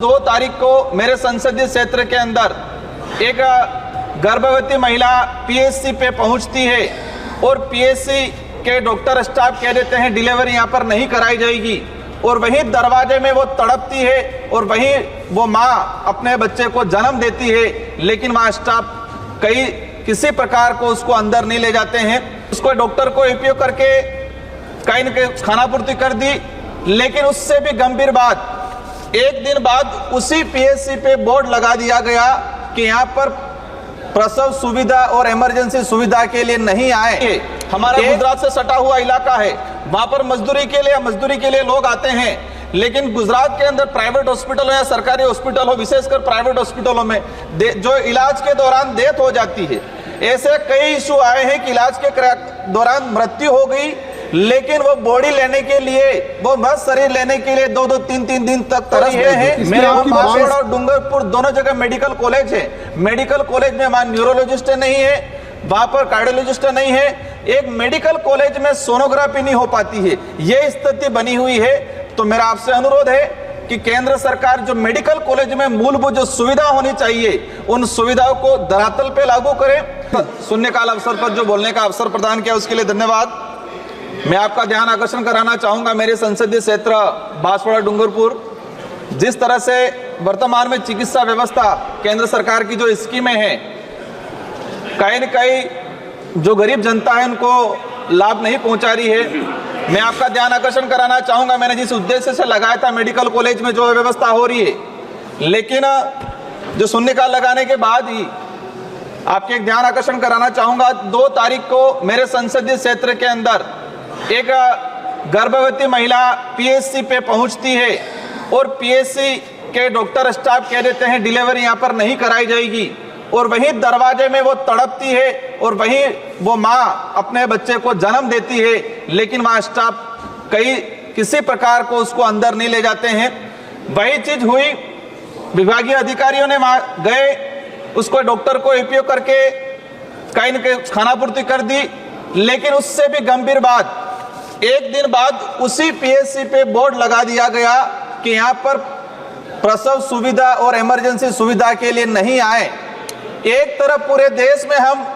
2 तारीख को मेरे संसदीय क्षेत्र के अंदर एक गर्भवती महिला पीएचसी पे पहुंचती है और पीएचसी के डॉक्टर स्टाफ कह देते हैं डिलीवरी यहाँ पर नहीं कराई जाएगी और वहीं दरवाजे में वो तड़पती है और वहीं वो माँ अपने बच्चे को जन्म देती है, लेकिन वहाँ स्टाफ किसी प्रकार को उसको अंदर नहीं ले जाते हैं। उसको डॉक्टर को उपयोग करके कहीं न कहीं खानापूर्ति कर दी, लेकिन उससे भी गंभीर बात, एक दिन बाद उसी पीएचसी पे बोर्ड लगा दिया गया कि यहाँ पर प्रसव सुविधा और इमरजेंसी सुविधा के लिए नहीं आए। हमारा गुजरात से सटा हुआ इलाका है, वहां पर मजदूरी के लिए लोग आते हैं, लेकिन गुजरात के अंदर प्राइवेट हॉस्पिटल हो या सरकारी हॉस्पिटल हो, विशेषकर प्राइवेट हॉस्पिटलों में जो इलाज के दौरान डेथ हो जाती है, ऐसे कई इशू आए हैं कि इलाज के दौरान मृत्यु हो गई, लेकिन वो बॉडी लेने के लिए, वो बस शरीर लेने के लिए 2-2, 3-3 दिन तक तरसते हैं। मेरे बांसवाड़ा और डूंगरपुर दोनों जगह मेडिकल कॉलेज है। मेडिकल कॉलेज में वहां न्यूरोलॉजिस्ट नहीं है, वहां पर कार्डियोलॉजिस्ट नहीं है, एक मेडिकल कॉलेज में सोनोग्राफी नहीं हो पाती है। ये स्थिति बनी हुई है। तो मेरा आपसे अनुरोध है कि केंद्र सरकार जो मेडिकल कॉलेज में मूलभूत जो सुविधा होनी चाहिए, उन सुविधाओं को धरातल पे लागू करे। शून्यकाल अवसर पर जो बोलने का अवसर प्रदान किया उसके लिए धन्यवाद। मैं आपका ध्यान आकर्षण कराना चाहूंगा मेरे संसदीय क्षेत्र बांसवाड़ा डूंगरपुर, जिस तरह से वर्तमान में चिकित्सा व्यवस्था केंद्र सरकार की जो स्कीमें हैं, कहीं न कहीं जो गरीब जनता है उनको लाभ नहीं पहुंचा रही है। मैं आपका ध्यान आकर्षण कराना चाहूंगा, मैंने जिस उद्देश्य से लगाया था मेडिकल कॉलेज में जो व्यवस्था हो रही है, लेकिन जो शून्यकाल लगाने के बाद ही आपके एक ध्यान आकर्षण कराना चाहूंगा, 2 तारीख को मेरे संसदीय क्षेत्र के अंदर एक गर्भवती महिला पीएचसी पे पहुंचती है और पीएचसी के डॉक्टर स्टाफ कह देते हैं डिलीवरी यहाँ पर नहीं कराई जाएगी और वहीं दरवाजे में वो तड़पती है और वहीं वो माँ अपने बच्चे को जन्म देती है, लेकिन वहाँ स्टाफ किसी प्रकार को उसको अंदर नहीं ले जाते हैं। वही चीज हुई, विभागीय अधिकारियों ने वहां गए, उसको डॉक्टर को उपयोग करके कहीं न कहीं खानापूर्ति कर दी, लेकिन उससे भी गंभीर बात, एक दिन बाद उसी पीएचसी पे बोर्ड लगा दिया गया कि यहाँ पर प्रसव सुविधा और इमरजेंसी सुविधा के लिए नहीं आए। एक तरफ पूरे देश में हम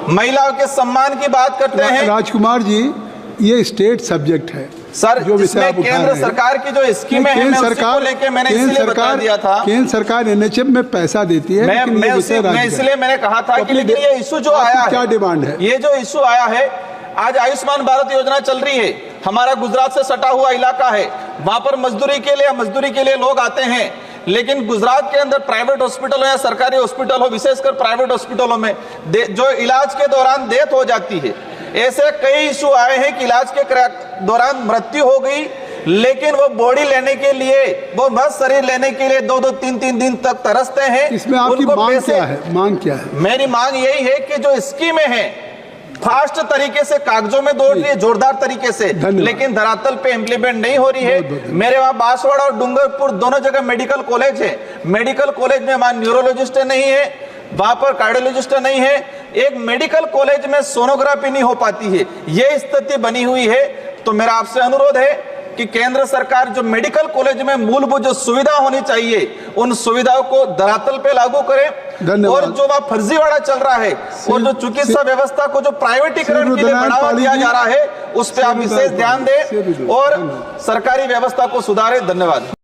महिलाओं के सम्मान की बात करते हैं। राजकुमार जी, ये स्टेट सब्जेक्ट है सर, जो जिसमें केंद्र सरकार की जो स्कीमें हैं, मैं उसी को लेके मैंने इसलिए बता दिया था। केंद्र सरकार एनएचएम में पैसा देती है, मैं इसलिए मैंने कहा था कि लेकिन ये इशू जो आया है, क्या डिमांड है, ये जो इशू आया है, आज आयुष्मान भारत योजना चल रही है, हमारा गुजरात से सटा हुआ इलाका है, वहां पर मजदूरी के लिए लोग आते हैं, लेकिन गुजरात के अंदर प्राइवेट हॉस्पिटल हो या सरकारी हॉस्पिटल हो, विशेषकर प्राइवेट हॉस्पिटलों में जो इलाज के दौरान डेथ हो जाती है, ऐसे कई इशू आए हैं कि इलाज के दौरान मृत्यु हो गई, लेकिन वो बॉडी लेने के लिए, वो बस शरीर लेने के लिए 2-2, 3-3 दिन तक तरसते हैं। इसमें आपकी मांग क्या है? मांग क्या है? मेरी मांग यही है कि जो स्कीमें हैं फास्ट तरीके से कागजों में दौड़ रही है, जोरदार तरीके से, लेकिन धरातल पे इम्प्लीमेंट नहीं हो रही है। मेरे वहां बांसवाड़ा और डूंगरपुर दोनों जगह मेडिकल कॉलेज है। मेडिकल कॉलेज में वहां न्यूरोलॉजिस्ट नहीं है, वहां पर कार्डियोलॉजिस्ट नहीं है, एक मेडिकल कॉलेज में सोनोग्राफी नहीं हो पाती है। ये स्थिति बनी हुई है। तो मेरा आपसे अनुरोध है कि केंद्र सरकार जो मेडिकल कॉलेज में मूलभूत जो सुविधा होनी चाहिए, उन सुविधाओं को धरातल पे लागू करे। और जो वहां फर्जीवाड़ा चल रहा है और जो चिकित्सा व्यवस्था को जो प्राइवेटीकरण के लिए बढ़ावा दिया जा रहा है, उस पर आप विशेष ध्यान दें और सरकारी व्यवस्था को सुधारें। धन्यवाद।